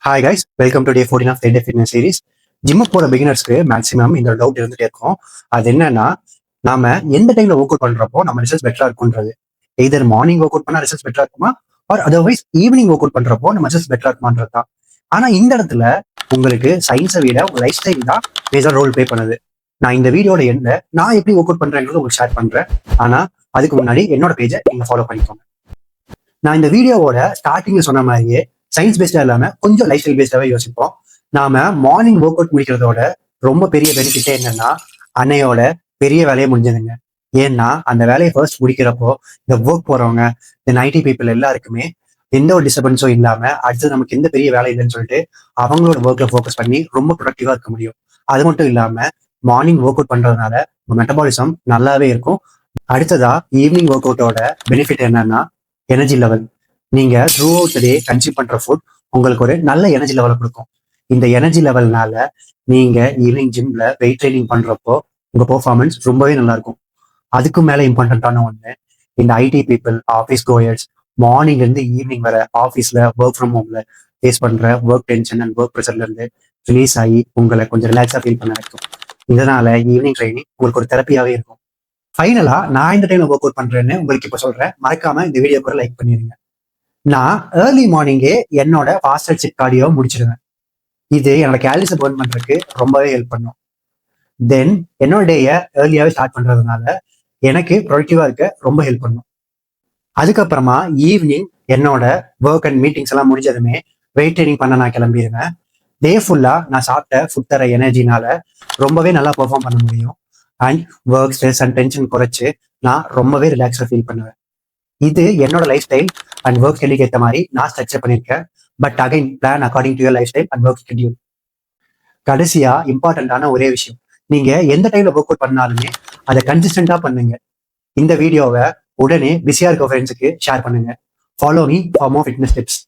Hi guys, welcome to day 14 of day fitness series. ஜிம்முக்கு போகிற பிகினர்ஸ்க்கு maximum இந்த doubt இருந்துட்டே இருக்கும். அது என்னன்னா, நாம எந்த டைம்ல ஒர்க் அவுட் பண்றப்போ நம்ம ரிசல்ட்ஸ் பெட்டரா இருக்கும்ன்றது. எய்தர் மார்னிங் ஒர்க் அவுட் பண்ணா ரிசல்ட்ஸ் பெட்டரா இருக்குமா, or otherwise evening work out பண்றப்போ நம்ம ரிசல்ட்ஸ் பெட்டரா இருக்குமான்றது தான். ஆனா இந்த இடத்துல உங்களுக்கு சயின்ஸை விட உங்க லைஃப் ஸ்டைல் தான் மேஜர் ரோல் ப்ளே பண்ணுது. நான் இந்த வீடியோட எண்ட்ல நான் எப்படி ஒர்க் அவுட் பண்றேங்கிறது உங்களுக்கு ஷேர் பண்றேன். ஆனா அதுக்கு முன்னாடி என்னோட பேஜை நீங்க ஃபாலோ பண்ணிக்கோங்க. நான் இந்த வீடியோவோட ஸ்டார்டிங்ல சொன்ன மாதிரியே சயின்ஸ் பேஸ்டா இல்லாம கொஞ்சம் லைஃப் ஸ்டைல் பேஸ்டாவே யோசிப்போம். நாம மார்னிங் ஒர்க் அவுட் முடிக்கிறதோட ரொம்ப பெரிய பெனிஃபிட்டே என்னன்னா, அன்னையோட பெரிய வேலையை முடிஞ்சதுங்க. ஏன்னா அந்த வேலையை ஃபர்ஸ்ட் முடிக்கிறப்போ இந்த ஒர்க் போறவங்க, இந்த ஐடி பீப்புள் எல்லாருக்குமே எந்த ஒரு டிஸ்டர்பன்ஸும் இல்லாம அடுத்து நமக்கு எந்த பெரிய வேலை இல்லைன்னு சொல்லிட்டு அவங்களோட ஒர்க்ல ஃபோக்கஸ் பண்ணி ரொம்ப ப்ரொடக்டிவா இருக்க முடியும். அது மட்டும் இல்லாம மார்னிங் ஒர்க் அவுட் பண்றதுனால மெட்டபாலிசம் நல்லாவே இருக்கும். அடுத்ததா ஈவினிங் ஒர்க் அவுட்டோட பெனிஃபிட் என்னன்னா, எனர்ஜி லெவல். நீங்க த்ரூ அவுட் டே கன்சியூம் பண்ற ஃபுட் உங்களுக்கு ஒரு நல்ல எனர்ஜி லெவலை கொடுக்கும். இந்த எனர்ஜி லெவல்னால நீங்க ஈவினிங் ஜிம்ல வெயிட் ட்ரைனிங் பண்றப்போ உங்க பெர்ஃபார்மன்ஸ் ரொம்பவே நல்லா இருக்கும். அதுக்கும் மேல இம்பார்ட்டன்டான ஒண்ணு, இந்த ஐடி பீப்புள், ஆஃபீஸ் கோயர்ஸ் மார்னிங்ல இருந்து ஈவினிங் வர ஆஃபீஸ்ல ஒர்க் ஃப்ரம் ஹோம்ல ஃபேஸ் பண்ற ஒர்க் டென்ஷன் அண்ட் ஒர்க் ப்ரெஷர்ல இருந்து ரிலீஸ் ஆகி உங்களை கொஞ்சம் ரிலாக்ஸா ஃபீல் பண்ண வைக்கும். இதனால ஈவினிங் ட்ரைனிங் உங்களுக்கு ஒரு தெரப்பியாவே இருக்கும். ஃபைனலா நான் இந்த டைம்ல ஒர்க் அவுட் பண்றேன்னு உங்களுக்கு இப்ப சொல்றேன். மறக்காம இந்த வீடியோ கூட லைக் பண்ணிருங்க. நான் ஏர்லி மார்னிங்கே என்னோட ஃபாஸ்டர் செக் கார்டியோ முடிச்சிடுவேன். இது என்னோட கேலரிஸை பர்ன் பண்றதுக்கு ரொம்பவே ஹெல்ப் பண்ணும். தென் என்னோட டேயை ஏர்லியாவே ஸ்டார்ட் பண்றதுனால எனக்கு ப்ரொடக்டிவா இருக்க ரொம்ப ஹெல்ப் பண்ணும். அதுக்கப்புறமா ஈவினிங் என்னோட ஒர்க் அண்ட் மீட்டிங்ஸ் எல்லாம் முடிஞ்சதுமே வெயிட் ட்ரைனிங் பண்ண நான் கிளம்பிடுவேன். டே ஃபுல்லா நான் சாப்பிட்ட ஃபுட் தர எனர்ஜினால ரொம்பவே நல்லா பெர்ஃபார்ம் பண்ண முடியும். And work stress and tension குறைச்சு நான் ரொம்பவே ரிலாக்ஸா ஃபீல் பண்ணுவேன். இது என்னோட லைஃப் ஸ்டைல் அண்ட் ஒர்க் ஸ்கெடியூலுக்கு ஏற்ற மாதிரி நான் ஸ்ட்ரக்சர் பண்ணியிருக்கேன். But again plan according to your life style and work schedule. கடைசியா இம்பார்ட்டன்டான ஒரே விஷயம், நீங்க எந்த டைம்ல ஒர்க் அவுட் பண்ணாலுமே அதை கன்சிஸ்டன்டா பண்ணுங்க. இந்த வீடியோவை உடனே பிஸியா இருக்க ஃப்ரெண்ட்ஸுக்கு ஷேர் பண்ணுங்க. Follow me for more fitness tips.